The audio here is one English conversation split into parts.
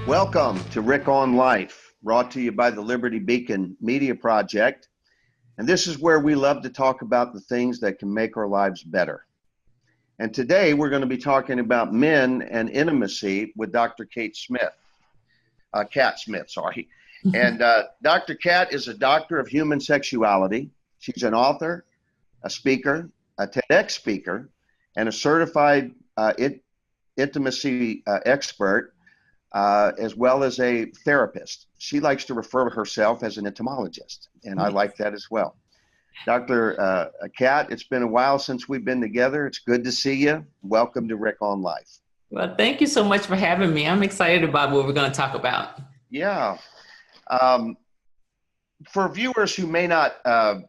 Welcome to Rick on Life, brought to you by the Liberty Beacon Media Project. And this is where we love to talk about the things that can make our lives better. And today we're going to be talking about men and intimacy with Dr. Kat Smith. And Dr. Kat is a doctor of human sexuality. She's an author, a speaker, a TEDx speaker, and a certified intimacy expert, as well as a therapist. She likes to refer to herself as an entomologist, and I like that as well. Dr. Kat, it's been a while since we've been together. It's good to see you. Welcome to Rick on Life. Well, thank you so much for having me. I'm excited about what we're going to talk about. Yeah. For viewers who may not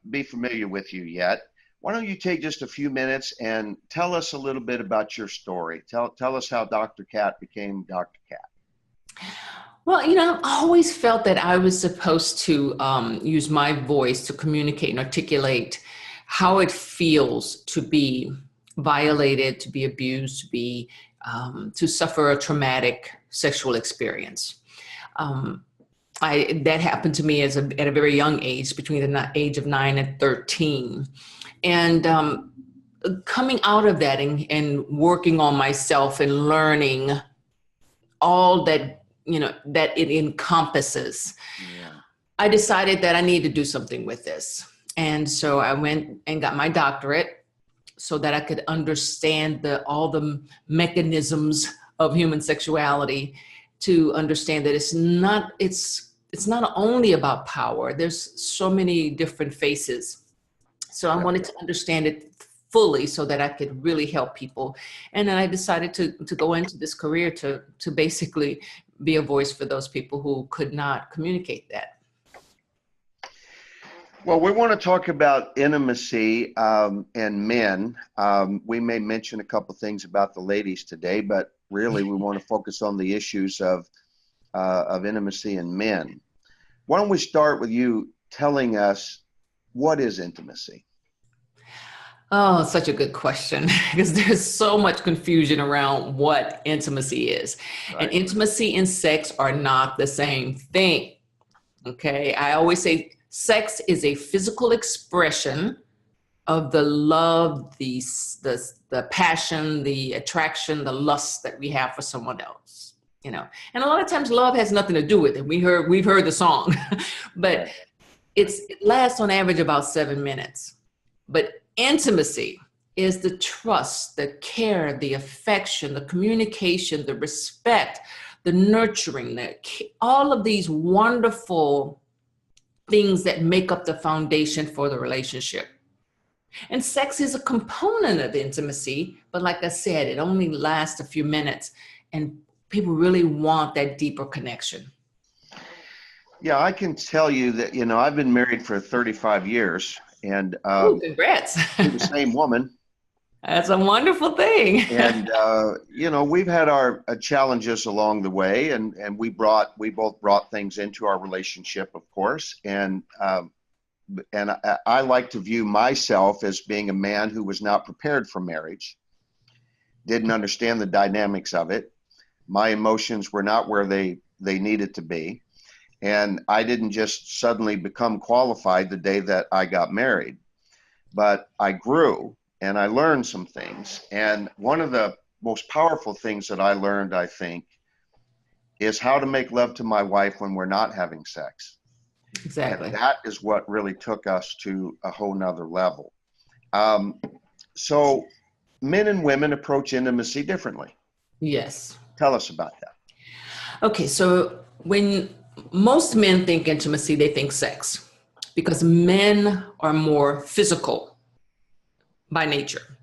be familiar with you yet, why don't you take just a few minutes and tell us a little bit about your story. Tell us how Dr. Kat became Dr. Kat. Well, I always felt that I was supposed to use my voice to communicate and articulate how it feels to be violated, to be abused, to suffer a traumatic sexual experience. That happened to me at a very young age, between the age of 9 and 13. And coming out of that and working on myself and learning all that, that it encompasses, I decided that I need to do something with this. And so I went and got my doctorate so that I could understand all the mechanisms of human sexuality, to understand that it's not only about power. There's so many different faces. So I wanted to understand it fully so that I could really help people. And then I decided to go into this career to basically be a voice for those people who could not communicate that. Well, we want to talk about intimacy and men. We may mention a couple things about the ladies today, but really we want to focus on the issues of intimacy and men. Why don't we start with you telling us, what is intimacy? Oh, such a good question, because there's so much confusion around what intimacy is. Right. And intimacy and sex are not the same thing. Okay. I always say sex is a physical expression of the love, the passion, the attraction, the lust that we have for someone else, And a lot of times love has nothing to do with it. We've heard the song, but it lasts on average about 7 minutes. But intimacy is the trust, the care, the affection, the communication, the respect, the nurturing, all of these wonderful things that make up the foundation for the relationship. And sex is a component of intimacy, but like I said, it only lasts a few minutes, and people really want that deeper connection. Yeah, I can tell you that, I've been married for 35 years. And congrats. To the same woman. That's a wonderful thing. And we've had our challenges along the way, and we both brought things into our relationship, of course. And I like to view myself as being a man who was not prepared for marriage, didn't understand the dynamics of it. My emotions were not where they needed to be. And I didn't just suddenly become qualified the day that I got married, but I grew and I learned some things. And one of the most powerful things that I learned, I think, is how to make love to my wife when we're not having sex. Exactly. And that is what really took us to a whole nother level. So men and women approach intimacy differently. Yes. Tell us about that. Okay, so when most men think intimacy, they think sex, because men are more physical by nature.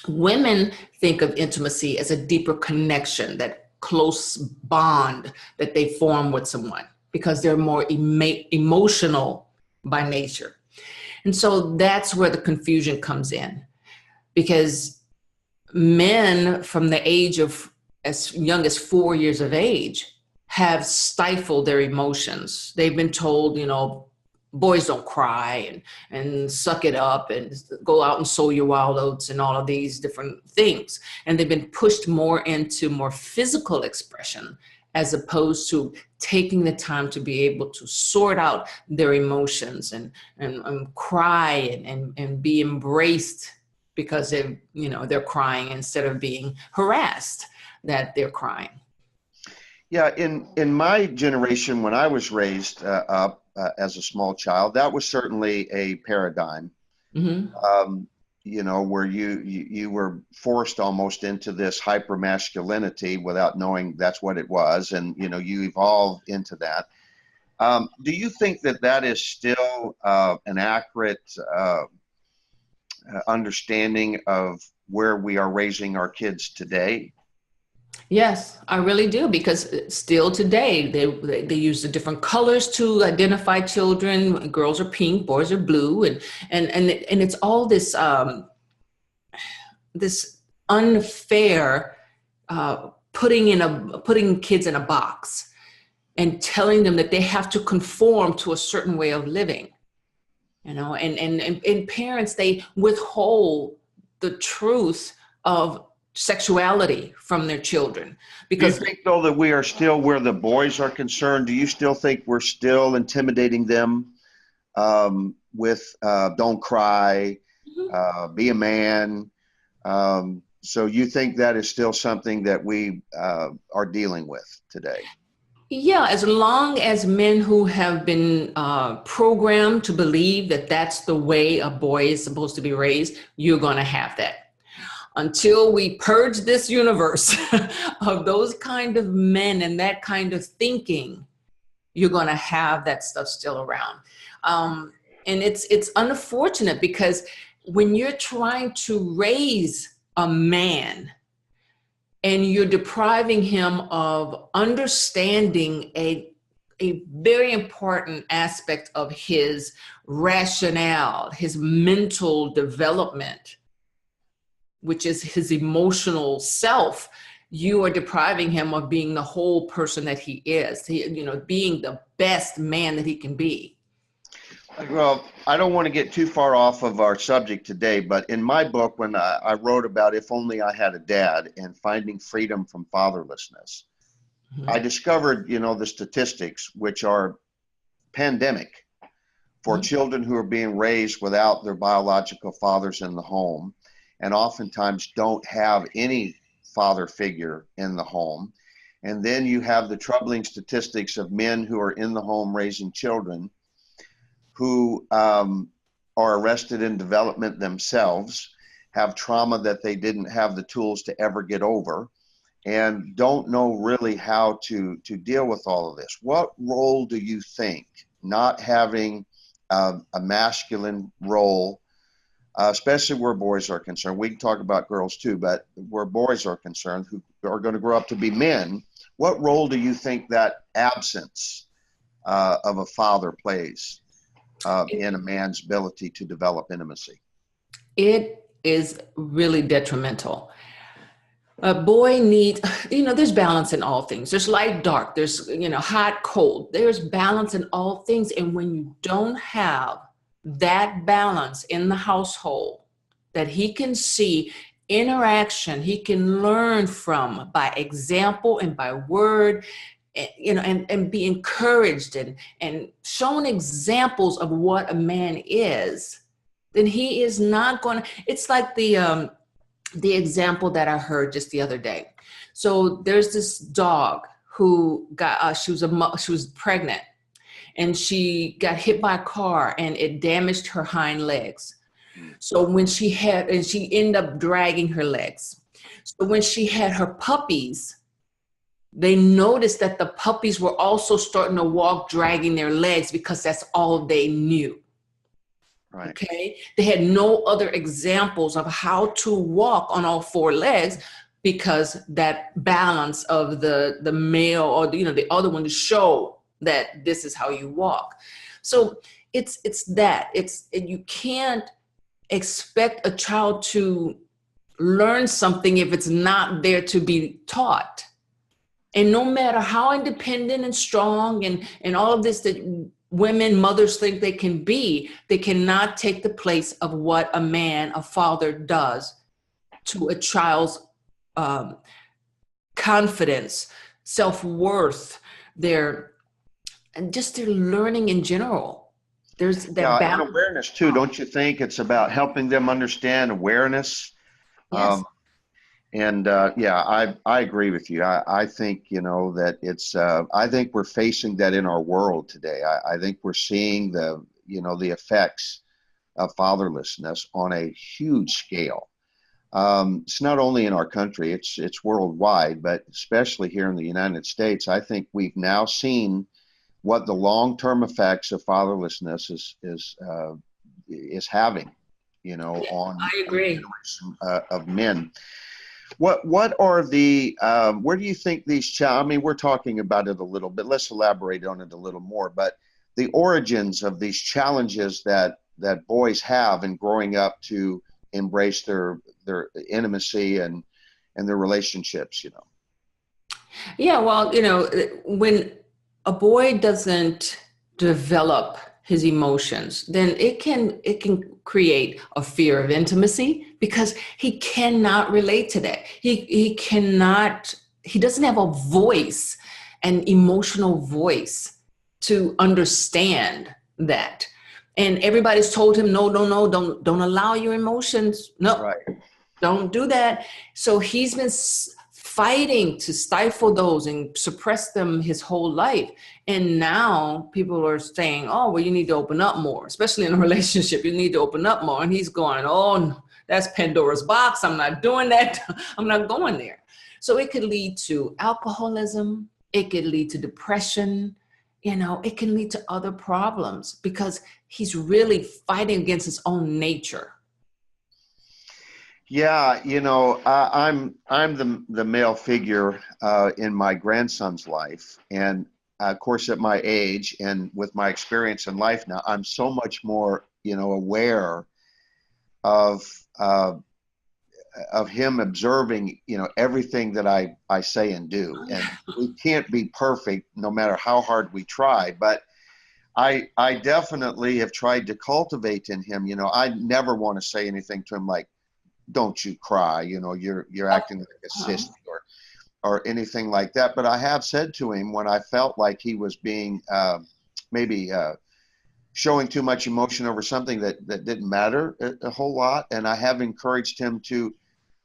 Women think of intimacy as a deeper connection, that close bond that they form with someone. because they're more emotional by nature. And so that's where the confusion comes in, because men from the age of as young as 4 years of age have stifled their emotions. They've been told, boys don't cry, and suck it up and go out and sow your wild oats and all of these different things. And they've been pushed more into more physical expression, as opposed to taking the time to be able to sort out their emotions and cry and be embraced because they're crying, instead of being harassed that they're crying. Yeah, in my generation, when I was raised up as a small child, that was certainly a paradigm. Mm-hmm. Where you were forced almost into this hyper masculinity without knowing that's what it was, and you evolved into that. Do you think that is still an accurate understanding of where we are raising our kids today? Yes, I really do, because still today they use the different colors to identify children. Girls are pink, boys are blue, and it's all this this unfair putting kids in a box and telling them that they have to conform to a certain way of living. And parents, they withhold the truth of sexuality from their children. Because do you think, though, that we are still, where the boys are concerned, do you still think we're still intimidating them with don't cry, be a man? So you think that is still something that we are dealing with today? Yeah, as long as men who have been programmed to believe that that's the way a boy is supposed to be raised, you're going to have that. Until we purge this universe of those kind of men and that kind of thinking, you're going to have that stuff still around. And it's unfortunate, because when you're trying to raise a man and you're depriving him of understanding a very important aspect of his rationale, his mental development, which is his emotional self, you are depriving him of being the whole person that he is, being the best man that he can be. Well, I don't want to get too far off of our subject today, but in my book, when I wrote about If Only I Had a Dad and finding freedom from fatherlessness, I discovered, the statistics, which are pandemic for children who are being raised without their biological fathers in the home, and oftentimes don't have any father figure in the home. And then you have the troubling statistics of men who are in the home raising children who are arrested in development themselves, have trauma that they didn't have the tools to ever get over, and don't know really how to deal with all of this. What role do you think not having a masculine role, especially where boys are concerned? We can talk about girls too, but where boys are concerned, who are going to grow up to be men, what role do you think that absence of a father plays in a man's ability to develop intimacy? It is really detrimental. A boy needs, there's balance in all things. There's light, dark, there's, hot, cold. There's balance in all things. And when you don't have that balance in the household, that he can see interaction, he can learn from by example and by word, and be encouraged and shown examples of what a man is, then he is not going to, it's like the example that I heard just the other day. So there's this dog who got, she was pregnant, and she got hit by a car and it damaged her hind legs. So when she ended up dragging her legs. So when she had her puppies, they noticed that the puppies were also starting to walk, dragging their legs, because that's all they knew. Right. Okay. They had no other examples of how to walk on all four legs, because that balance of the male, or the other one to show that this is how you walk. So you can't expect a child to learn something if it's not there to be taught. And no matter how independent and strong and all of this that women, mothers think they can be, they cannot take the place of what a man, a father does to a child's confidence, self-worth, their learning in general. There's that and awareness too, don't you think? It's about helping them understand awareness. Yes. I agree with you. I think, that it's, I think we're facing that in our world today. I think we're seeing the effects of fatherlessness on a huge scale. It's not only in our country, it's worldwide, but especially here in the United States. I think we've now seen what the long-term effects of fatherlessness is having, on I agree. a generation of men. What are the where do you think these we're talking about it a little bit. Let's elaborate on it a little more. But the origins of these challenges that boys have in growing up to embrace their intimacy and their relationships, Yeah, well, when a boy doesn't develop his emotions, then it can create a fear of intimacy because he cannot relate to that. He doesn't have a voice, an emotional voice to understand that. And everybody's told him, no, don't allow your emotions. No, right. Don't do that. So he's been fighting to stifle those and suppress them his whole life. And now people are saying, oh, well, you need to open up more, especially in a relationship. You need to open up more. And he's going, oh, no, that's Pandora's box. I'm not doing that. I'm not going there. So it could lead to alcoholism. It could lead to depression. It can lead to other problems because he's really fighting against his own nature. Yeah, I'm the male figure in my grandson's life, and of course, at my age and with my experience in life now, I'm so much more, aware of him observing, everything that I say and do, and we can't be perfect no matter how hard we try, but I definitely have tried to cultivate in him. I never want to say anything to him like, don't you cry, you're acting like a sissy or anything like that. But I have said to him when I felt like he was being maybe showing too much emotion over something that didn't matter a whole lot. And I have encouraged him to,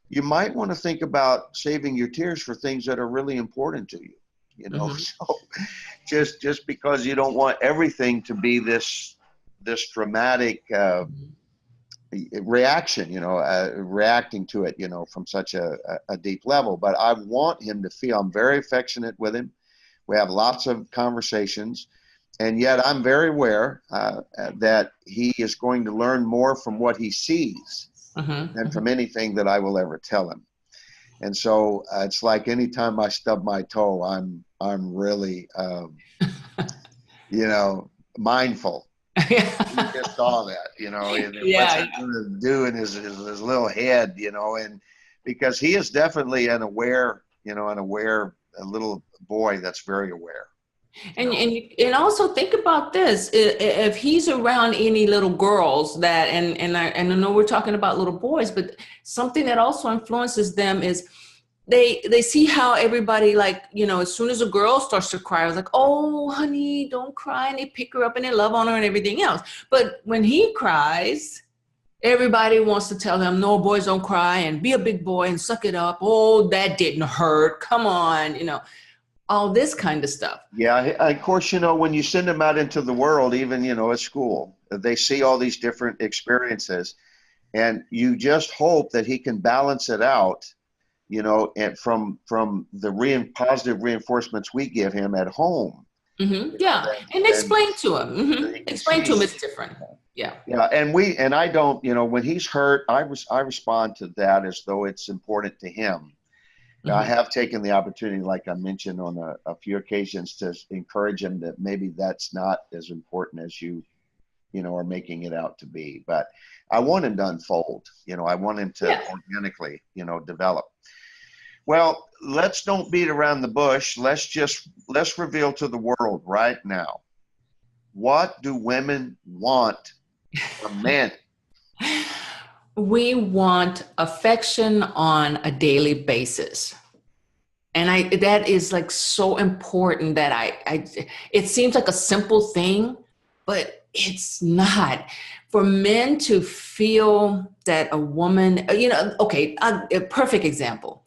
you might want to think about saving your tears for things that are really important to you, So just because you don't want everything to be this dramatic reaction, reacting to it, from such a deep level. But I want him to feel I'm very affectionate with him. We have lots of conversations, and yet I'm very aware that he is going to learn more from what he sees than from anything that I will ever tell him. And so it's like anytime I stub my toe, I'm really, mindful. He just saw that, and what's it going to do in his little head, and because he is definitely an aware little boy that's very aware. And also think about this: if he's around any little girls and I know we're talking about little boys, but something that also influences them is they see how everybody, like, as soon as a girl starts to cry, I was like, oh, honey, don't cry. And they pick her up and they love on her and everything else. But when he cries, everybody wants to tell him, no, boys don't cry and be a big boy and suck it up. Oh, that didn't hurt. Come on, all this kind of stuff. Yeah, of course, when you send them out into the world, even, at school, they see all these different experiences and you just hope that he can balance it out, and from the positive reinforcements we give him at home. Yeah, and explain to him. Explain to him it's different. Yeah. Yeah, and I don't, when he's hurt, I respond to that as though it's important to him. I have taken the opportunity, like I mentioned on a few occasions, to encourage him that maybe that's not as important as you are making it out to be. But I want him to unfold. I want him to organically, develop. Well, let's don't beat around the bush. Let's reveal to the world right now. What do women want from men? We want affection on a daily basis. And that is like so important that it seems like a simple thing, but it's not. For men to feel that a woman, okay, a perfect example.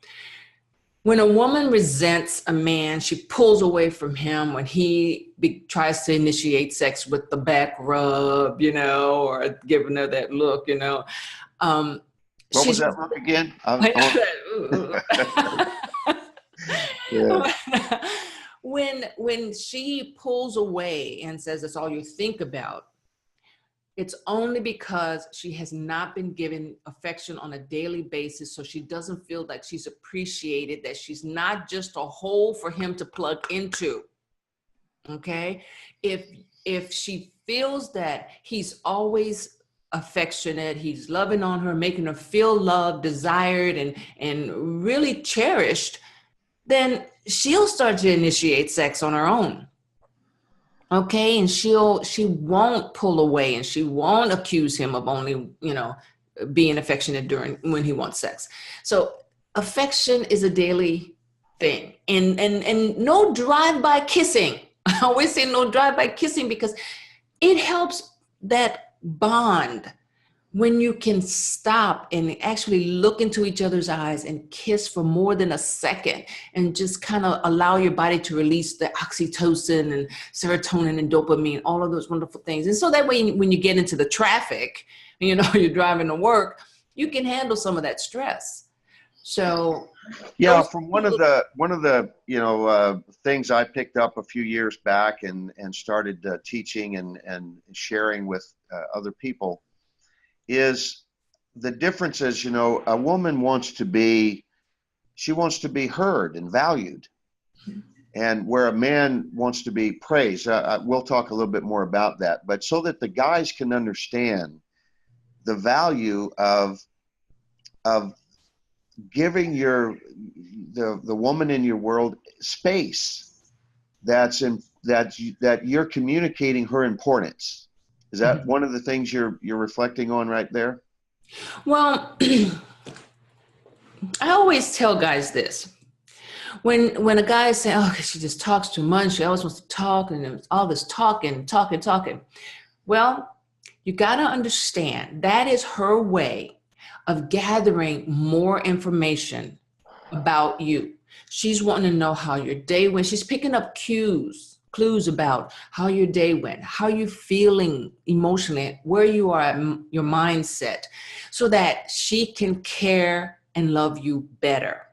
When a woman resents a man, she pulls away from him when he tries to initiate sex with the back rub, or giving her that look, What was that look again? Yeah. When she pulls away and says that's all you think about, it's only because she has not been given affection on a daily basis, so she doesn't feel like she's appreciated, that she's not just a hole for him to plug into. Okay? If she feels that he's always affectionate, he's loving on her, making her feel loved, desired, and really cherished, then she'll start to initiate sex on her own. Okay, and she won't pull away, and she won't accuse him of only, being affectionate when he wants sex. So affection is a daily thing, and no drive-by kissing. I always say no drive-by kissing because it helps that bond. When you can stop and actually look into each other's eyes and kiss for more than a second and just kind of allow your body to release the oxytocin and serotonin and dopamine, all of those wonderful things. And so that way, when you get into the traffic, you're driving to work, you can handle some of that stress. So yeah, from one of the things I picked up a few years back and started teaching and sharing with other people is the difference is, a woman wants to be heard and valued. And where a man wants to be praised, we'll talk a little bit more about that, but so that the guys can understand the value of giving the woman in your world space that you're communicating her importance. Is that one of the things you're reflecting on right there? Well, I always tell guys this. When a guy says, "Oh, she just talks too much. She always wants to talk, and there's all this talking." Well, you got to understand that is her way of gathering more information about you. She's wanting to know how your day went. She's picking up clues about how your day went, how you're feeling emotionally, where you are at your mindset, so that she can care and love you better.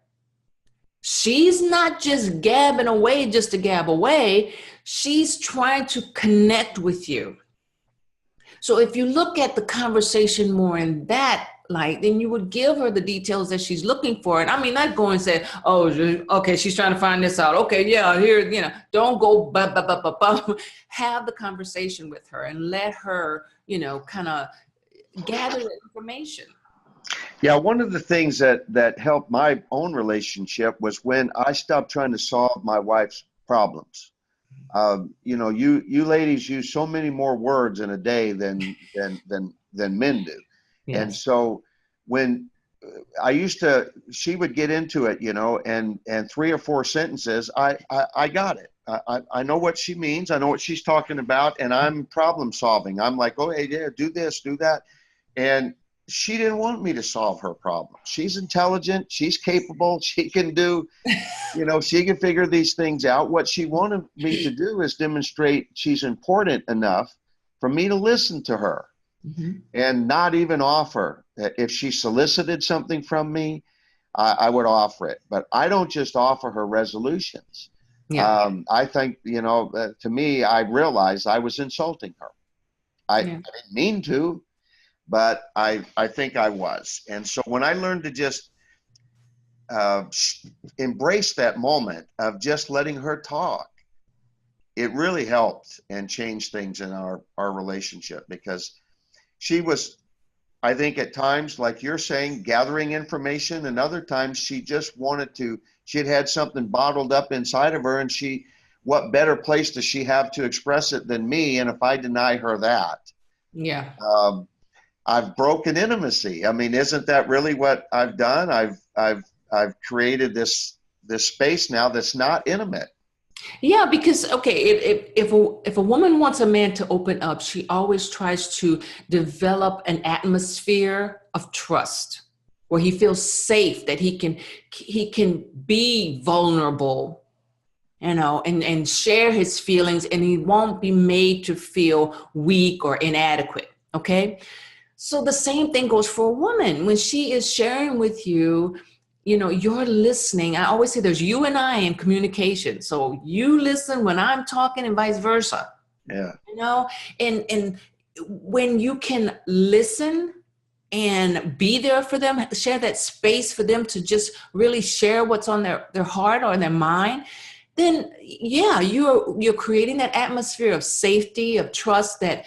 She's not just gabbing away just to gab away. She's trying to connect with you. So if you look at the conversation more in that light, then you would give her the details that she's looking for. And I mean, not go and say, "Oh, okay, she's trying to find this out. Okay, yeah, here, don't go, have the conversation with her and let her, kind of gather the information." Yeah, one of the things that helped my own relationship was when I stopped trying to solve my wife's problems. You ladies use so many more words in a day than men do. Yes. And so when she would get into it, and 3 or 4 sentences, I got it. I know what she means. I know what she's talking about, and I'm problem solving. I'm like, "Oh, hey, yeah, do this, do that." And she didn't want me to solve her problem. She's intelligent. She's capable. She can do, she can figure these things out. What she wanted me to do is demonstrate she's important enough for me to listen to her and not even offer. If she solicited something from me, I would offer it. But I don't just offer her resolutions. Yeah. I think, to me, I realized I was insulting her. I didn't mean to, but I think I was. And so when I learned to just embrace that moment of just letting her talk, it really helped and changed things in our relationship, because she was, I think at times, like you're saying, gathering information, and other times she just wanted to, she had something bottled up inside of her, and what better place does she have to express it than me? And if I deny her that, Yeah. I've broken intimacy. I mean, isn't that really what I've done? I've created this space now that's not intimate. Yeah, because okay, if a woman wants a man to open up, she always tries to develop an atmosphere of trust where he feels safe, that he can be vulnerable, and share his feelings, and he won't be made to feel weak or inadequate. Okay. So the same thing goes for a woman when she is sharing with you. You're listening. I always say there's you and I in communication. So you listen when I'm talking and vice versa. Yeah. And when you can listen and be there for them, share that space for them to just really share what's on their heart or their mind, then yeah, you're creating that atmosphere of safety, of trust, that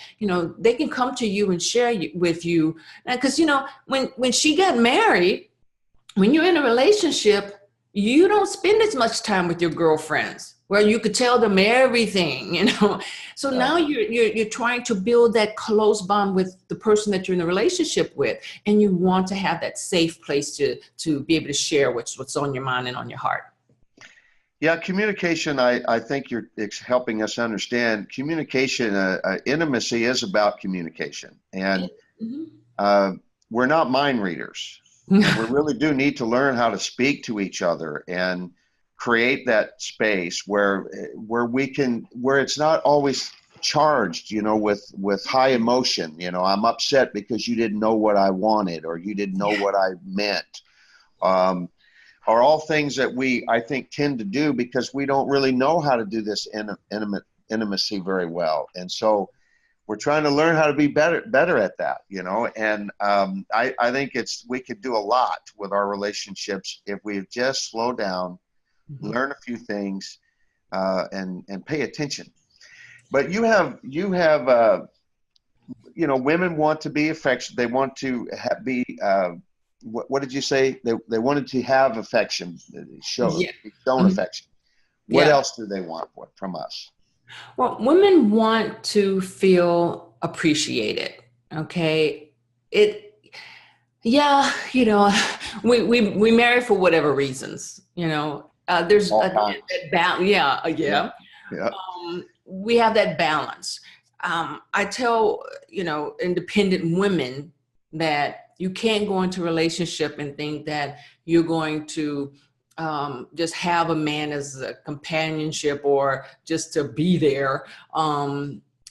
they can come to you and share with you. Because when she got married, when you're in a relationship, you don't spend as much time with your girlfriends where you could tell them everything. So now you're trying to build that close bond with the person that you're in a relationship with, and you want to have that safe place to be able to share what's on your mind and on your heart. Yeah, communication, I think it's helping us understand communication. Intimacy is about communication, and we're not mind readers. And we really do need to learn how to speak to each other and create that space where it's not always charged, with high emotion. I'm upset because you didn't know what I wanted, or you didn't know what I meant. Are all things that I think tend to do because we don't really know how to do this intimacy very well. And so we're trying to learn how to be better at that, and I think we could do a lot with our relationships if we just slow down, learn a few things, and pay attention. But you have women want to be affectionate. They want to be what did you say? They wanted to have affection, shown affection. What else do they want from us? Well, women want to feel appreciated. Okay. We marry for whatever reasons, there's that balance. Yeah. We have that balance. I tell, independent women that you can't go into a relationship and think that you're going to just have a man as a companionship or just to be there.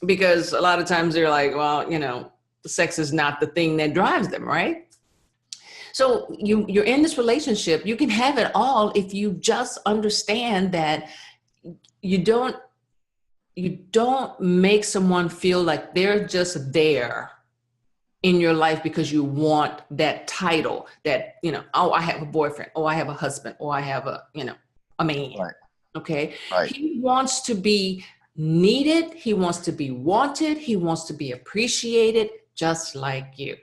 Because a lot of times they're like, well, the sex is not the thing that drives them, right? So you're in this relationship, you can have it all if you just understand that you don't make someone feel like they're just there in your life because you want that title that, oh, I have a boyfriend, oh, I have a husband, or I have a man. Right. Okay. Right. He wants to be needed. He wants to be wanted. He wants to be appreciated just like you.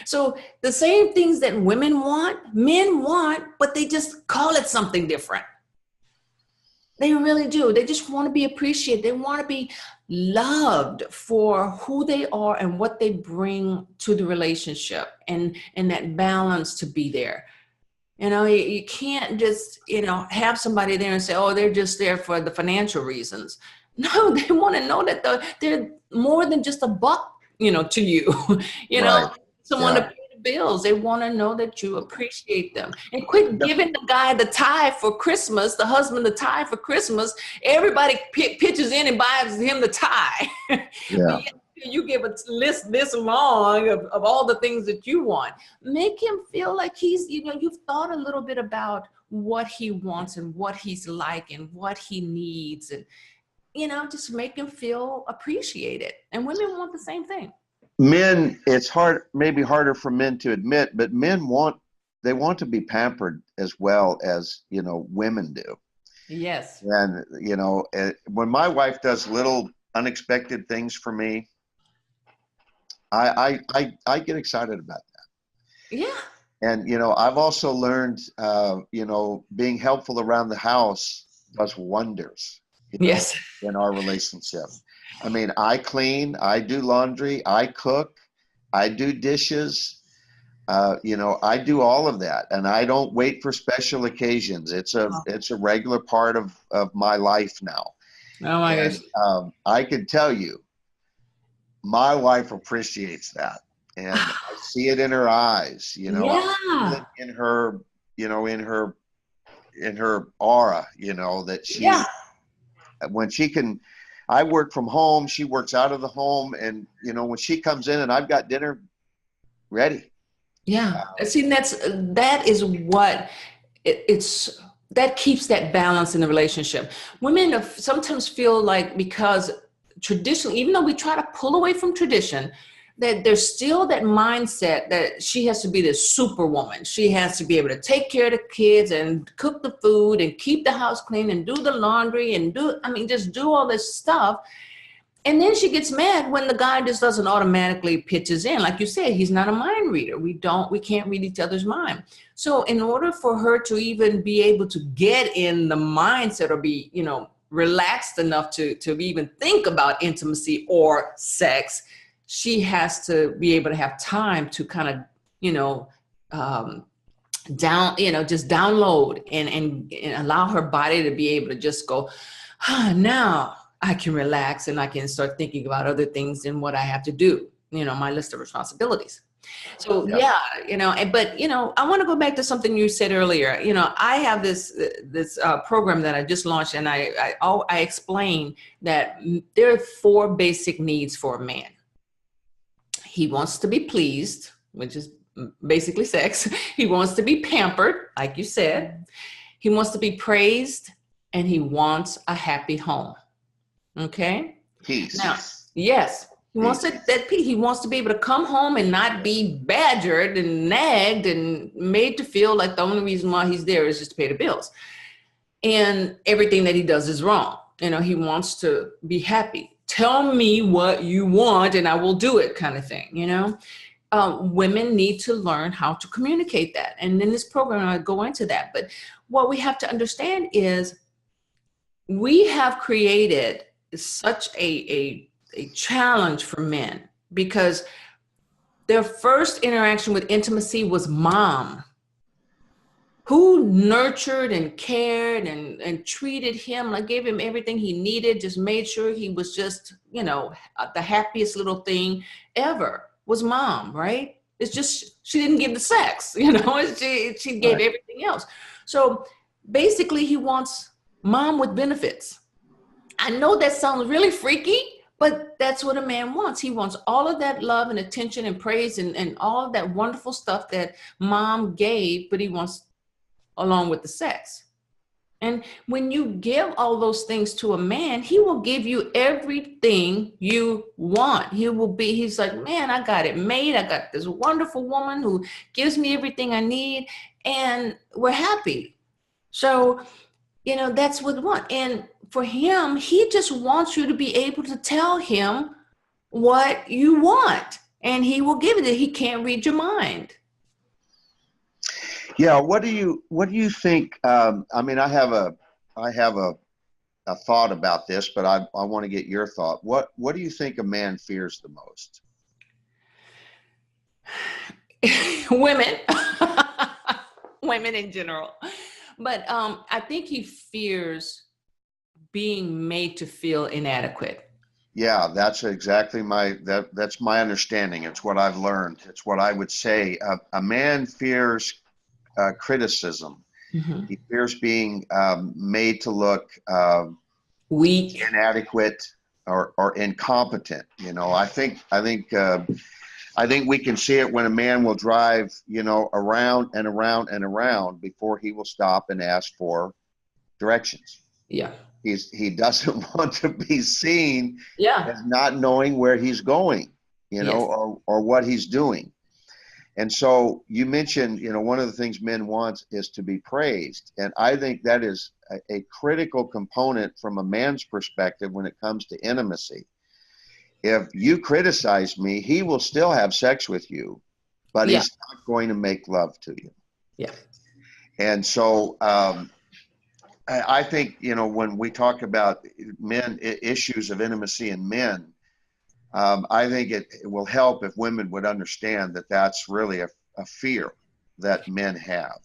So the same things that women want, men want, but they just call it something different. They really do. They just want to be appreciated. They want to be loved for who they are and what they bring to the relationship, and that balance to be there. You can't just, have somebody there and say, oh, they're just there for the financial reasons. No, they want to know that they're more than just a buck, to you, right. Someone to pay the bills. They want to know that you appreciate them, and quit giving the guy the tie for Christmas, the husband the tie for Christmas. Everybody pitches in and buys him the tie. Yeah. You give a list this long of all the things that you want. Make him feel like he's, you've thought a little bit about what he wants and what he's like and what he needs, and, just make him feel appreciated. And women want the same thing. Men, it's maybe harder for men to admit, but men want they want to be pampered as well as, you know, women do. Yes. And, you know, when my wife does little unexpected things for me, I get excited about that. Yeah. And, you know, I've also learned, you know, being helpful around the house does wonders, you know, Yes. in our relationship. I mean, I clean, I do laundry, I cook, I do dishes, you know, I do all of that, and I don't wait for special occasions. It's a regular part of my life now. Oh my And gosh. I can tell you, my wife appreciates that, and I see it in her eyes. You know, I feel Yeah. it in her, you know, in her aura. You know, that Yeah. when she can. I work from home. She works out of the home, and you know, when she comes in and I've got dinner ready. Yeah. See, that is what it's that keeps that balance in the relationship. Women sometimes feel like, because traditionally, even though we try to pull away from tradition, that there's still that mindset that she has to be this superwoman. She has to be able to take care of the kids and cook the food and keep the house clean and do the laundry and just do all this stuff. And then she gets mad when the guy just doesn't automatically pitches in. Like you said, he's not a mind reader. We can't read each other's mind. So in order for her to even be able to get in the mindset or be, you know, relaxed enough to even think about intimacy or sex, she has to be able to have time to kind of, you know, just download and allow her body to be able to just go, now I can relax and I can start thinking about other things than what I have to do, you know, my list of responsibilities. So Yeah. yeah, you know, but you know, I want to go back to something you said earlier. You know, I have this program that I just launched, and I explain that there are 4 basic needs for a man. He wants to be pleased, which is basically sex. He wants to be pampered, like you said. He wants to be praised, and he wants a happy home. Okay. Peace. Now, yes, he wants Peace. that peace. He wants to be able to come home and not be badgered and nagged and made to feel like the only reason why he's there is just to pay the bills. And everything that he does is wrong. You know, he wants to be happy. Tell me what you want and I will do it, kind of thing, you know. Women need to learn how to communicate that. And in this program, I go into that. But what we have to understand is we have created such a challenge for men, because their first interaction with intimacy was mom, who nurtured and cared and treated him, like gave him everything he needed, just made sure he was just, you know, the happiest little thing ever was mom, right? It's just, she didn't give the sex, you know, she gave everything else. So basically he wants mom with benefits. I know that sounds really freaky, but that's what a man wants. He wants all of that love and attention and praise and all of that wonderful stuff that mom gave, but he wants along with the sex. And when you give all those things to a man, he will give you everything you want. He's like, man, I got it made. I got this wonderful woman who gives me everything I need, and we're happy. So, you know, that's what we want. And for him, he just wants you to be able to tell him what you want, and he will give it. He can't read your mind. Yeah. What do you think? I mean, I have a thought about this, but I want to get your thought. What do you think a man fears the most? Women. Women in general. But I think he fears being made to feel inadequate. Yeah, that's exactly that's my understanding. It's what I've learned. It's what I would say. A man fears criticism. Mm-hmm. He fears being made to look Weak. inadequate or incompetent. You know, I think we can see it when a man will drive, you know, around and around and around before he will stop and ask for directions. Yeah. He doesn't want to be seen Yeah. as not knowing where he's going, you know, Yes. or what he's doing. And so you mentioned, one of the things men want is to be praised. And I think that is a critical component from a man's perspective when it comes to intimacy. If you criticize me, he will still have sex with you, but Yeah. he's not going to make love to you. Yeah. And so I think, when we talk about issues of intimacy in men, I think it will help if women would understand that that's really a fear that men have.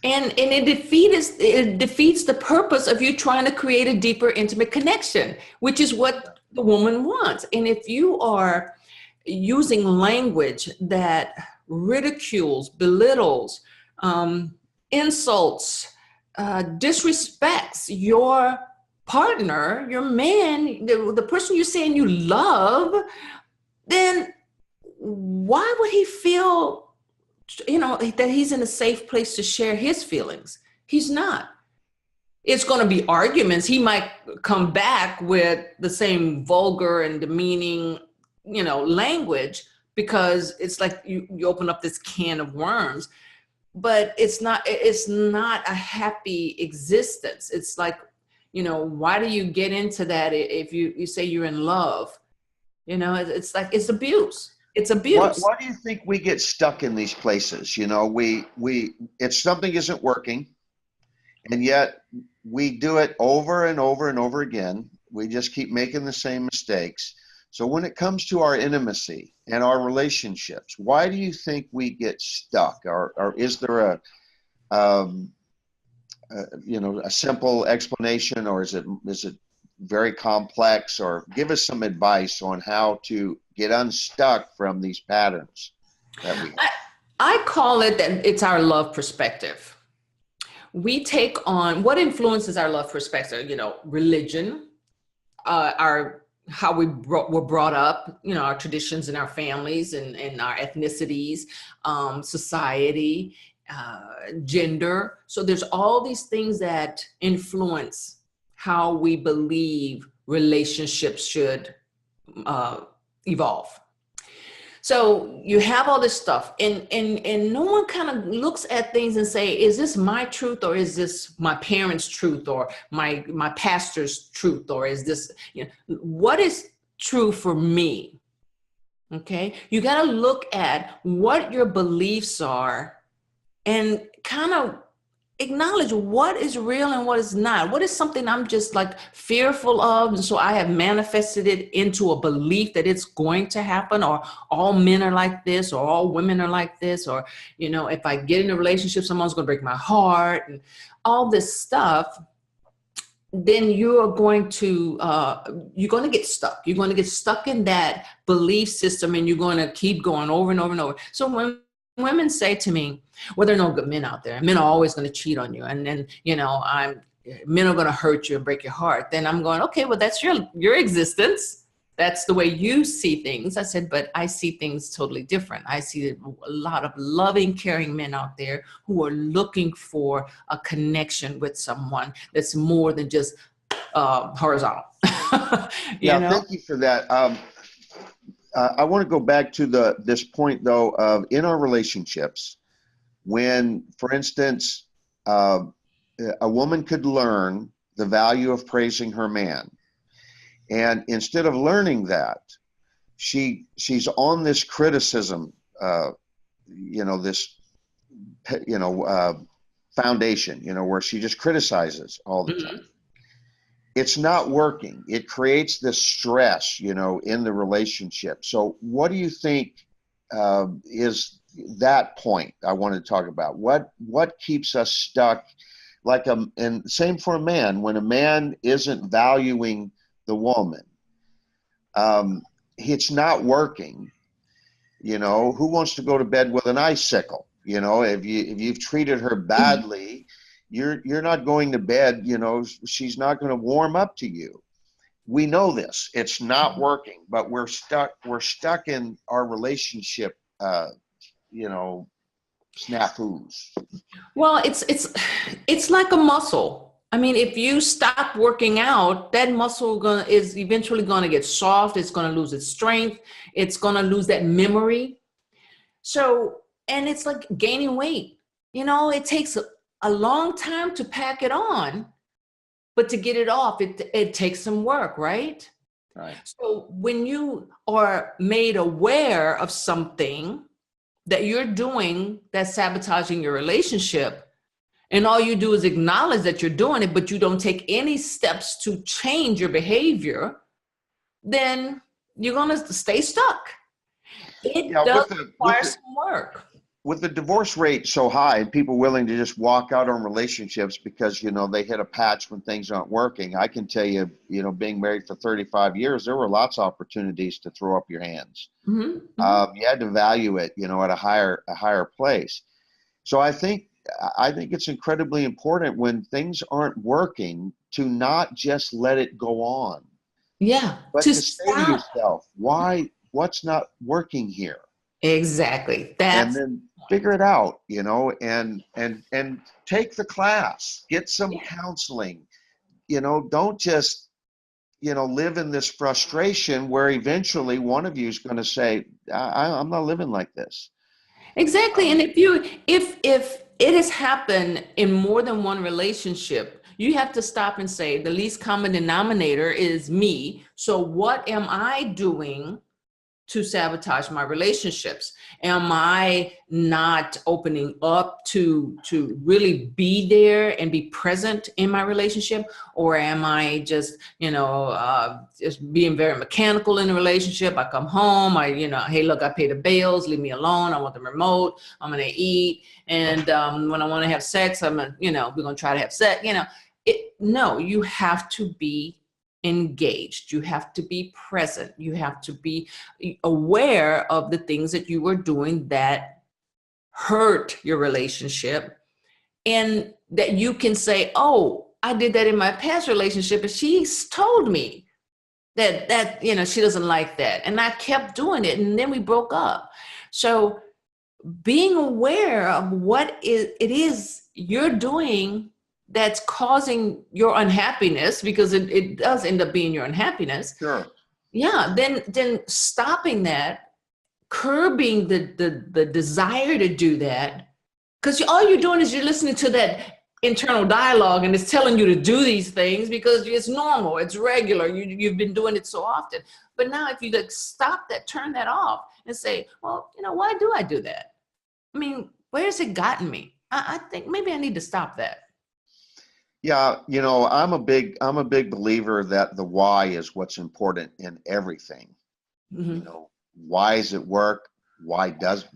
And it defeats the purpose of you trying to create a deeper, intimate connection, which is what the woman wants. And if you are using language that ridicules, belittles, insults, disrespects your partner, your man, the person you're saying you love, then why would he feel that he's in a safe place to share his feelings? He's not. It's going to be arguments. He might come back with the same vulgar and demeaning, language, because it's like you open up this can of worms, but it's not a happy existence. It's like, why do you get into that if you say you're in love? It's like, it's abuse. It's abuse. Why do you think we get stuck in these places? It's something isn't working, and yet we do it over and over and over again. We just keep making the same mistakes. So when it comes to our intimacy and our relationships, why do you think we get stuck? Or is there a simple explanation, or is it very complex? Or give us some advice on how to get unstuck from these patterns that we have. I call it that it's our love perspective. We take on what influences our love perspective, religion, how we were brought up, our traditions in our families and our ethnicities, society, gender. So there's all these things that influence how we believe relationships should evolve. So you have all this stuff, and no one kind of looks at things and say, is this my truth, or is this my parents' truth, or my pastor's truth, or is this, what is true for me? Okay, you got to look at what your beliefs are and kind of acknowledge what is real and what is not. What is something I'm just like fearful of, and so I have manifested it into a belief that it's going to happen, or all men are like this, or all women are like this, or if I get in a relationship, someone's going to break my heart, and all this stuff. Then you're going to get stuck. You're going to get stuck in that belief system, and you're going to keep going over and over and over. So when women say to me, well, there are no good men out there, men are always going to cheat on you, and then men are going to hurt you and break your heart, then I'm going, okay, well, that's your existence. That's the way you see things. I said, but I see things totally different. I see a lot of loving, caring men out there who are looking for a connection with someone that's more than just horizontal. Thank you for that. I want to go back to this point, though, of in our relationships, when, for instance, a woman could learn the value of praising her man, and instead of learning that, she's on this criticism, foundation, where she just criticizes all the time. It's not working. It creates this stress, in the relationship. So what do you think is that point I want to talk about? What keeps us stuck? And same for a man. When a man isn't valuing the woman, it's not working. Who wants to go to bed with an icicle? If you've treated her badly, you're not going to bed. She's not going to warm up to you. We know this. It's not working, but we're stuck in our relationship snafus. Well, it's like a muscle. I mean, if you stop working out, that muscle is eventually going to get soft. It's going to lose its strength. It's going to lose that memory. So and it's like gaining weight. You know, it takes a long time to pack it on, but to get it off, it takes some work, right? Right. So when you are made aware of something that you're doing that's sabotaging your relationship, and all you do is acknowledge that you're doing it, but you don't take any steps to change your behavior, then you're going to stay stuck. It does require some work. With the divorce rate so high and people willing to just walk out on relationships because, you know, they hit a patch when things aren't working, I can tell you, you know, being married for 35 years, there were lots of opportunities to throw up your hands. You had to value it, you know, at a higher place. So I think it's incredibly important when things aren't working to not just let it go on. Yeah. But to say to yourself, what's not working here? Exactly. And then figure it out, you know, and take the class, get some counseling, you know, don't just, you know, live in this frustration where eventually one of you is going to say, I'm not living like this. Exactly. And if it has happened in more than one relationship, you have to stop and say the least common denominator is me. So what am I doing to sabotage my relationships? Am I not opening up to really be there and be present in my relationship? Or am I just, you know, just being very mechanical in the relationship? I come home, hey, look, I pay the bills, leave me alone. I want the remote, I'm going to eat. And when I want to have sex, we're going to try to have sex, no, you have to be engaged. You have to be present. You have to be aware of the things that you were doing that hurt your relationship, and that you can say, oh, I did that in my past relationship and she's told me that she doesn't like that, and I kept doing it, and then we broke up. So being aware of what it is you're doing that's causing your unhappiness, because it does end up being your unhappiness. Sure. Yeah. Then stopping that, curbing the desire to do that, because all you're doing is you're listening to that internal dialogue, and it's telling you to do these things because it's normal, it's regular. You've been doing it so often. But now if you stop that, turn that off and say, well, why do I do that? I mean, where's it gotten me? I think maybe I need to stop that. Yeah, I'm a big believer that the why is what's important in everything. Mm-hmm. Why does it work? Why doesn't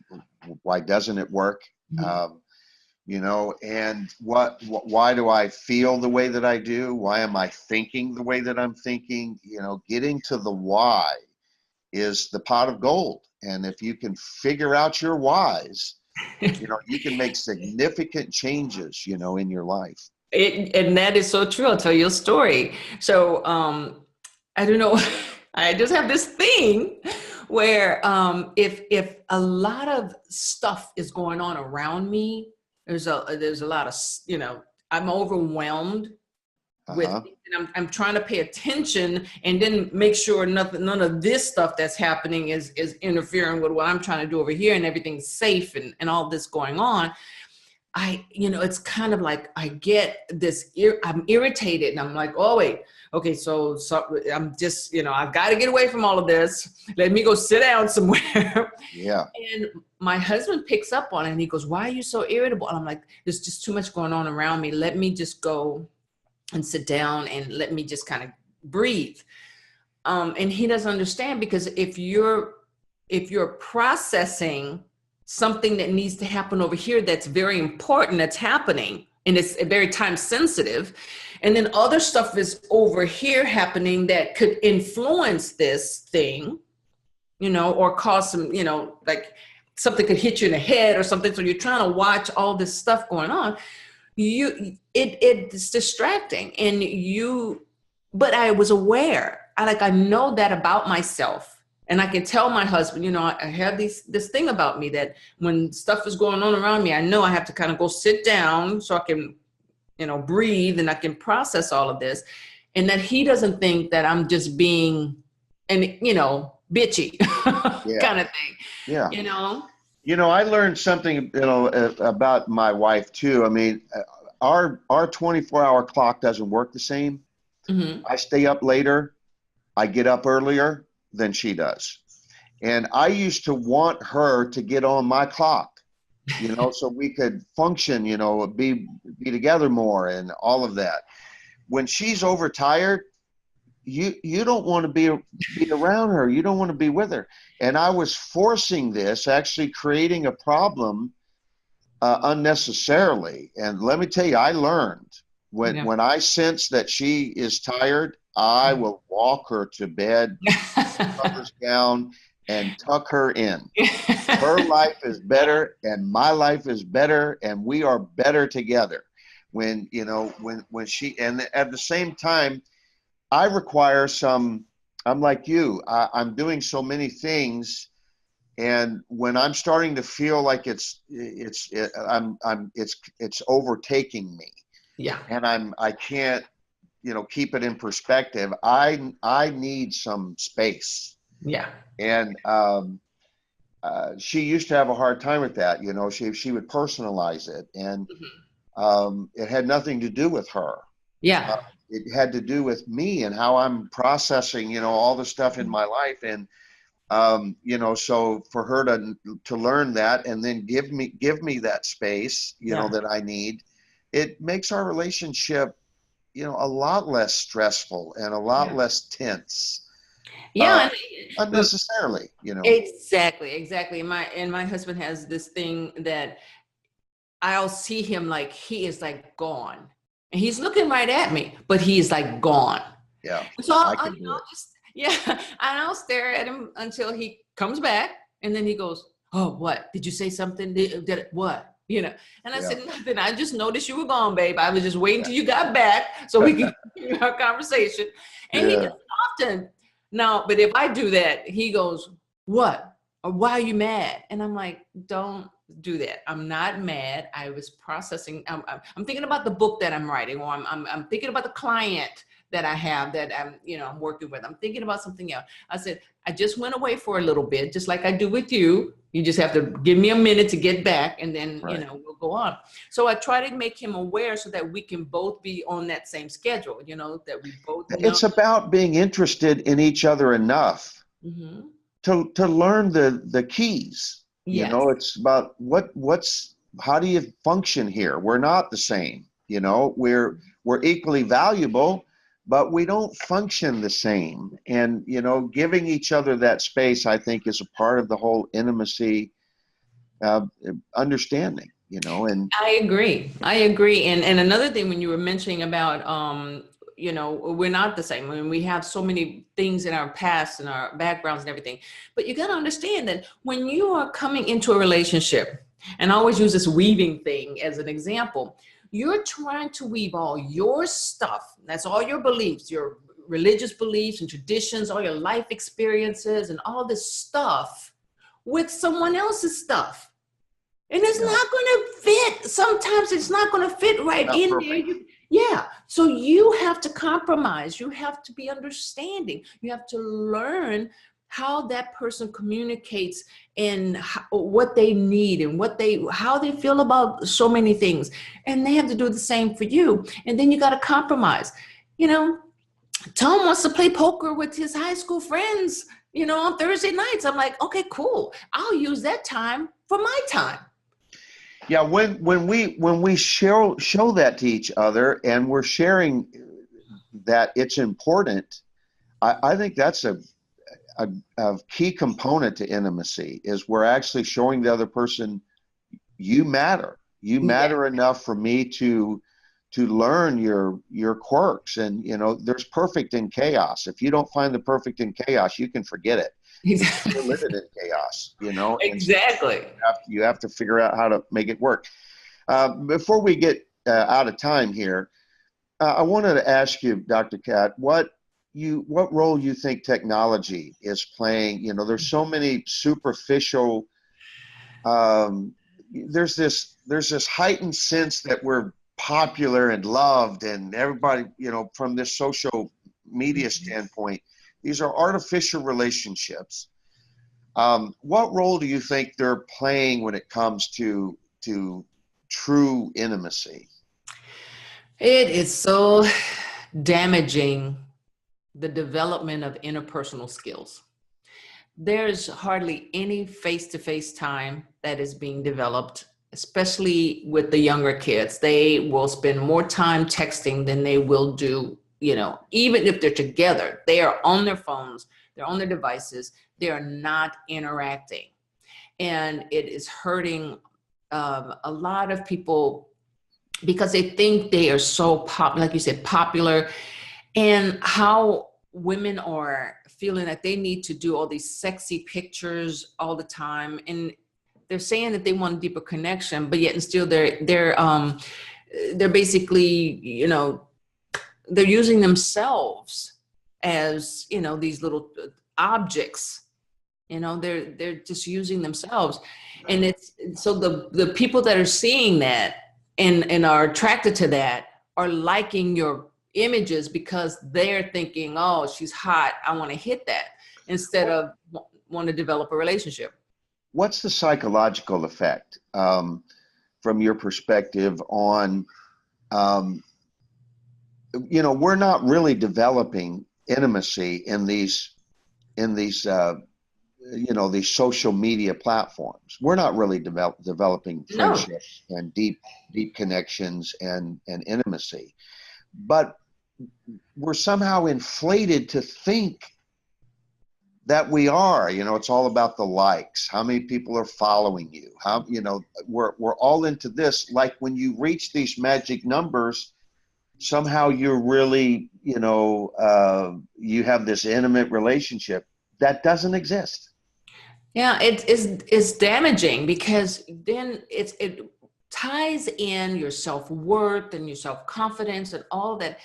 it work? Mm-hmm. And why do I feel the way that I do? Why am I thinking the way that I'm thinking? Getting to the why is the pot of gold. And if you can figure out your whys, you can make significant changes, in your life. And that is so true. I'll tell you a story. So I don't know. I just have this thing where if a lot of stuff is going on around me, there's a lot of, I'm overwhelmed with, and I'm trying to pay attention and then make sure none of this stuff that's happening is interfering with what I'm trying to do over here, and everything's safe and all this going on. It's kind of like I get this, I'm irritated, and I'm like, oh, wait, okay, so I'm just, I've got to get away from all of this. Let me go sit down somewhere. Yeah. And my husband picks up on it, and he goes, why are you so irritable? And I'm like, there's just too much going on around me. Let me just go and sit down and let me just kind of breathe. And he doesn't understand, because if you're processing something that needs to happen over here that's very important, that's happening, and it's very time sensitive, and then other stuff is over here happening that could influence this thing, or cause some, like something could hit you in the head or something. So you're trying to watch all this stuff going on. It's distracting, but I was aware. I know that about myself. And I can tell my husband, I have this thing about me that when stuff is going on around me, I know I have to kind of go sit down so I can, breathe, and I can process all of this. And that he doesn't think that I'm just being, bitchy kind of thing. Yeah. You know, I learned something, about my wife too. I mean, our 24-hour clock doesn't work the same. Hmm. I stay up later. I get up earlier than she does. And I used to want her to get on my clock, so we could function, be together more and all of that. When she's overtired, you don't want to be around her. You don't want to be with her. And I was forcing this, actually creating a problem unnecessarily. And let me tell you, I learned Yeah. when I sense that she is tired, I will walk her to bed, covers down, and tuck her in. Her life is better, and my life is better, and we are better together. When she, and at the same time, I require some. I'm like you. I'm doing so many things, and when I'm starting to feel like it's overtaking me, Yeah. and I can't, keep it in perspective. I need some space, Yeah. and she used to have a hard time with that. She would personalize it, and Mhm. it had nothing to do with her. Yeah. It had to do with me and how I'm processing, all the stuff in my life. And so for her to learn that and then give me that space, Yeah. that I need, it makes our relationship, a lot less stressful and a lot Yeah. less tense, uh, Yeah. And unnecessarily. exactly, exactly. My husband has this thing that I'll see him like he is like gone. And he's looking right at me, but he's like gone. Yeah, So I can do I'll it. just, yeah, and I'll stare at him until he comes back. And then he goes, "Oh, what? Did you say something? What? And I Yeah, said, "Nothing. I just noticed you were gone, babe. I was just waiting yeah, till you got back so we could continue our conversation." And he does yeah, it often. No, but if I do that, he goes, "What? Or why are you mad?" And I'm like, "Don't do that. I'm not mad. I was processing. I'm thinking about the book that I'm writing, or I'm thinking about the client that I have that I'm working with. I'm thinking about something else." I said, "I just went away for a little bit, just like I do with you. You just have to give me a minute to get back, and then, right. we'll go on." So I try to make him aware so that we can both be on that same schedule, that we both know. It's about being interested in each other enough Hmm. to learn the keys. Yes. It's about what's how do you function here? We're not the same. We're equally valuable, but we don't function the same. And giving each other that space, I think, is a part of the whole intimacy uh, understanding. And I agree. I agree. And another thing, when you were mentioning about, we're not the same. I mean, we have so many things in our past and our backgrounds and everything. But you got to understand that when you are coming into a relationship, and I always use this weaving thing as an example, you're trying to weave all your stuff. That's all your beliefs, your religious beliefs and traditions, all your life experiences, and all this stuff with someone else's stuff. And it's yeah, not going to fit. Sometimes it's not going to fit right not in there. perfect. Yeah. So you have to compromise. You have to be understanding. You have to learn how that person communicates and what they need and how they feel about so many things. And they have to do the same for you. And then you got to compromise. You know, Tom wants to play poker with his high school friends, on Thursday nights. I'm like, okay, cool. I'll use that time for my time. Yeah, when we show that to each other and we're sharing that it's important, I think that's a key component to intimacy is we're actually showing the other person you matter. You Yeah. matter enough for me to learn your quirks. And there's perfect in chaos. If you don't find the perfect in chaos, you can forget it because you're living in chaos. And so Exactly. you have to figure out how to make it work. Before we get out of time here, I wanted to ask you, Dr. Cat, what role you think technology is playing. There's so many superficial. Um, there's this heightened sense that we're popular and loved, and everybody, from this social media Mhm. standpoint, these are artificial relationships. What role do you think they're playing when it comes to true intimacy? It is so damaging, the development of interpersonal skills. There's hardly any face-to-face time that is being developed, especially with the younger kids. They will spend more time texting than they will do, even if they're together, they are on their phones, they're on their devices, they are not interacting. And it is hurting a lot of people because they think they are so like you said, popular, and how women are feeling that they need to do all these sexy pictures all the time, and they're saying that they want a deeper connection, but yet and still they're basically, they're using themselves as, these little objects. They're just using themselves, and it's so the people that are seeing that and are attracted to that are liking your images because they're thinking, oh, she's hot, I want to hit that, instead of want to develop a relationship. What's the psychological effect, from your perspective on, we're not really developing intimacy in these these social media platforms. We're not really developing friendships and deep connections and intimacy, but we're somehow inflated to think that we are. It's all about the likes, how many people are following you, how, we're all into this. Like when you reach these magic numbers, somehow you're really, you have this intimate relationship that doesn't exist. Yeah, it's damaging, because then it ties in your self-worth and your self-confidence and all that.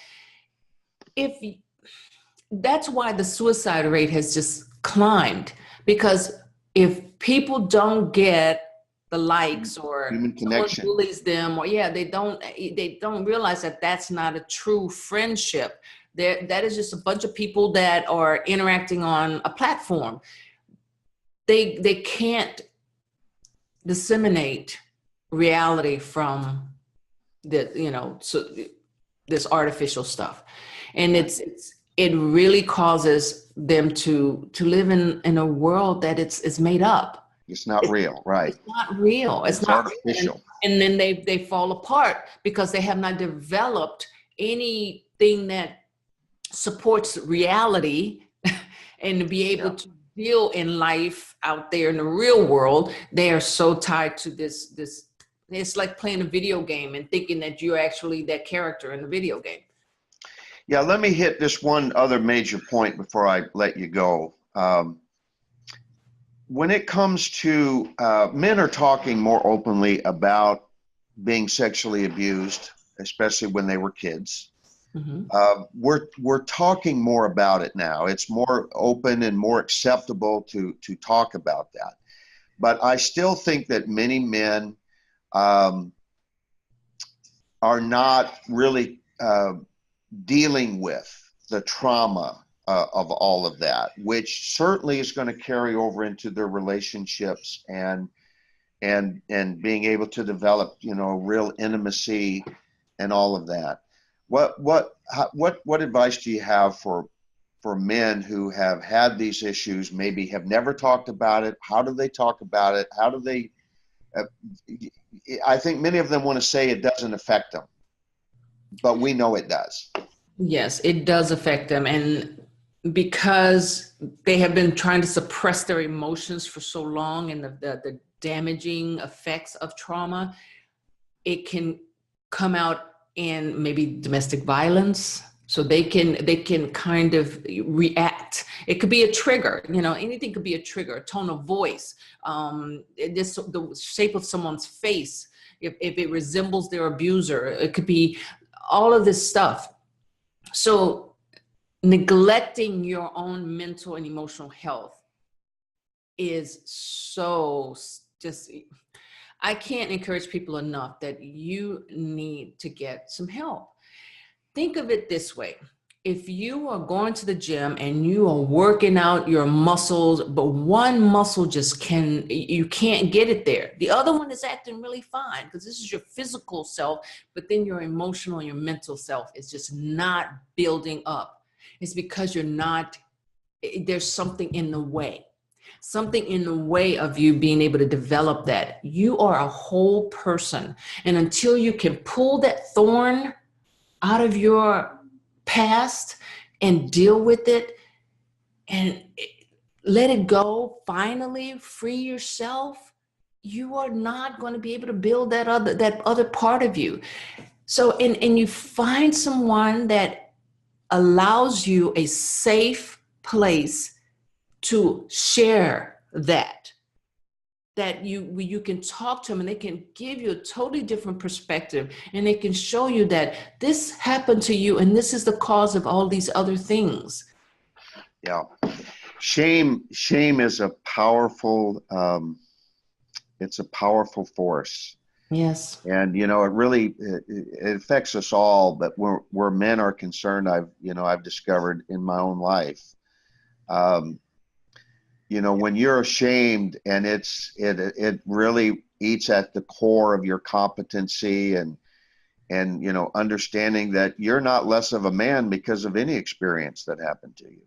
That's why the suicide rate has just climbed, because if people don't get the likes, or Human someone connection bullies them, or they don't realize that that's not a true friendship. That is just a bunch of people that are interacting on a platform. They can't disseminate reality from this artificial stuff, and it really causes them to live in a world that it's made up. It's not real, right? It's not real. It's not artificial. Real. And then they fall apart because they have not developed anything that supports reality and to be able to deal in life out there in the real world. They are so tied to this. It's like playing a video game and thinking that you're actually that character in the video game. Yeah, let me hit this one other major point before I let you go. When it comes to men are talking more openly about being sexually abused, especially when they were kids. Mm-hmm. We're talking more about it now. It's more open and more acceptable to talk about that. But I still think that many men are not really dealing with the trauma of all of that, which certainly is going to carry over into their relationships and being able to develop, real intimacy and all of that. What advice do you have for men who have had these issues, maybe have never talked about it? How do they talk about it? How do they? I think many of them want to say it doesn't affect them, but we know it does. Yes, it does affect them, and because they have been trying to suppress their emotions for so long, and the damaging effects of trauma, it can come out in maybe domestic violence. So they can kind of react. It could be a trigger, anything could be a trigger, a tone of voice, the shape of someone's face, if it resembles their abuser, it could be all of this stuff. So neglecting your own mental and emotional health is so just, I can't encourage people enough that you need to get some help. Think of it this way. If you are going to the gym and you are working out your muscles, but one muscle you can't get it there. The other one is acting really fine because this is your physical self, but then your emotional and your mental self is just not building up. It's because there's something in the way. Something in the way of you being able to develop that. You are a whole person. And until you can pull that thorn out of your past and deal with it and let it go, finally free yourself, you are not going to be able to build that other part of you. So, and you find someone that allows you a safe place to share that you can talk to them and they can give you a totally different perspective, and they can show you that this happened to you and this is the cause of all these other things. Yeah. Shame is a powerful, it's a powerful force. Yes. And, you know, it affects us all, but where men are concerned, I've discovered in my own life, you know, when you're ashamed and it really eats at the core of your competency and, you know, understanding that you're not less of a man because of any experience that happened to you.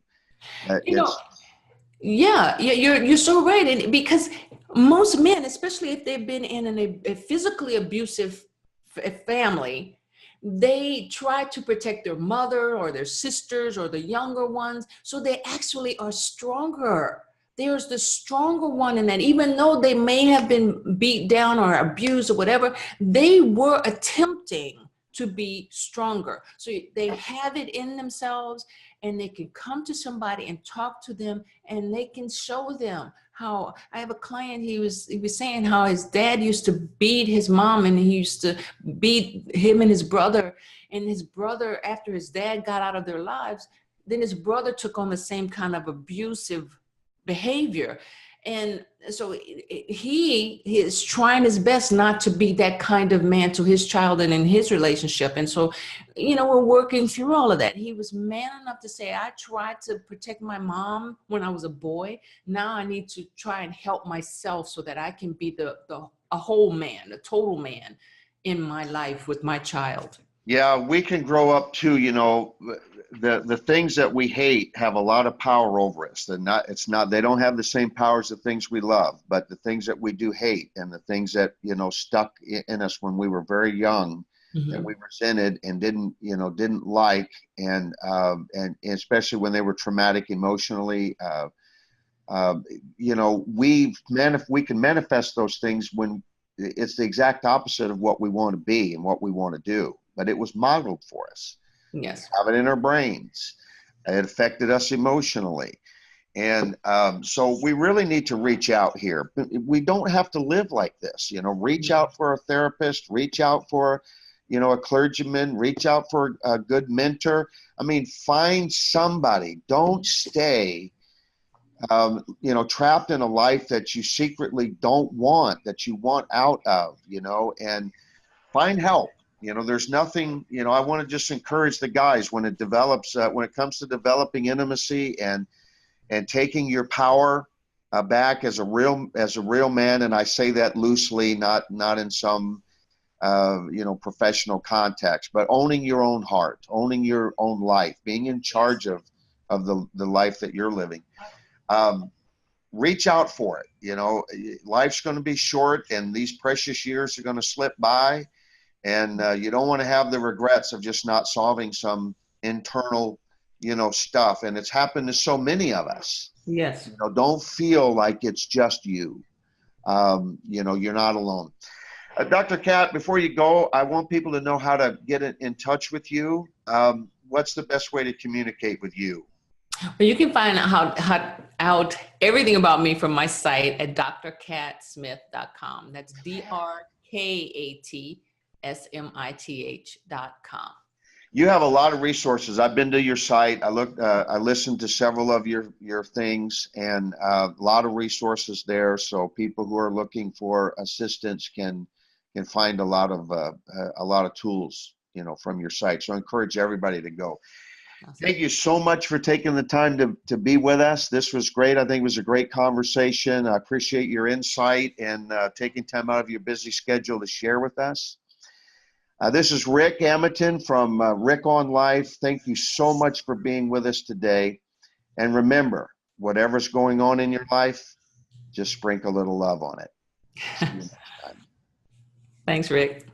You're so right. And because most men, especially if they've been in a physically abusive family, they try to protect their mother or their sisters or the younger ones. So they actually are stronger. There's the stronger one in that, even though they may have been beat down or abused or whatever, they were attempting to be stronger. So they have it in themselves, and they can come to somebody and talk to them, and they can show them how. I have a client, he was saying how his dad used to beat his mom, and he used to beat him and his brother. And his brother, after his dad got out of their lives, then his brother took on the same kind of abusive behavior. And so he is trying his best not to be that kind of man to his child and in his relationship. And so, you know, we're working through all of that. He was man enough to say, I tried to protect my mom when I was a boy. Now I need to try and help myself so that I can be a whole man, a total man in my life with my child. Yeah, we can grow up too, you know, the things that we hate have a lot of power over us. They don't have the same power as the things we love, but the things that we do hate and the things that, you know, stuck in us when we were very young, that we resented and didn't like, and especially when they were traumatic emotionally, you know, we can manifest those things when it's the exact opposite of what we want to be and what we want to do. But it was modeled for us. Yes. We have it in our brains. It affected us emotionally. And so we really need to reach out here. We don't have to live like this. You know, reach out for a therapist, reach out for, you know, a clergyman, reach out for a good mentor. I mean, find somebody. Don't stay, you know, trapped in a life that you secretly don't want, that you want out of, you know, and find help. You know, there's nothing, you know, I want to just encourage the guys when it comes to developing intimacy and taking your power back as a real man. And I say that loosely, not in some, you know, professional context, but owning your own heart, owning your own life, being in charge of the life that you're living. Reach out for it. You know, life's going to be short and these precious years are going to slip by. And you don't want to have the regrets of just not solving some internal, you know, stuff. And it's happened to so many of us. Yes. You know, don't feel like it's just you. You know, you're not alone. Dr. Kat, before you go, I want people to know how to get in touch with you. What's the best way to communicate with you? Well, you can find out everything about me from my site at drkatsmith.com. That's DRKATSMITH.com. You have a lot of resources. I've been to your site. I listened to several of your things, and a lot of resources there. So people who are looking for assistance can find a lot of tools, you know, from your site. So I encourage everybody to go. Awesome. Thank you so much for taking the time to be with us. This was great. I think it was a great conversation. I appreciate your insight and taking time out of your busy schedule to share with us. This is Rick Amitin from Rick on Life. Thank you so much for being with us today. And remember, whatever's going on in your life, just sprinkle a little love on it. See you next time. Thanks, Rick.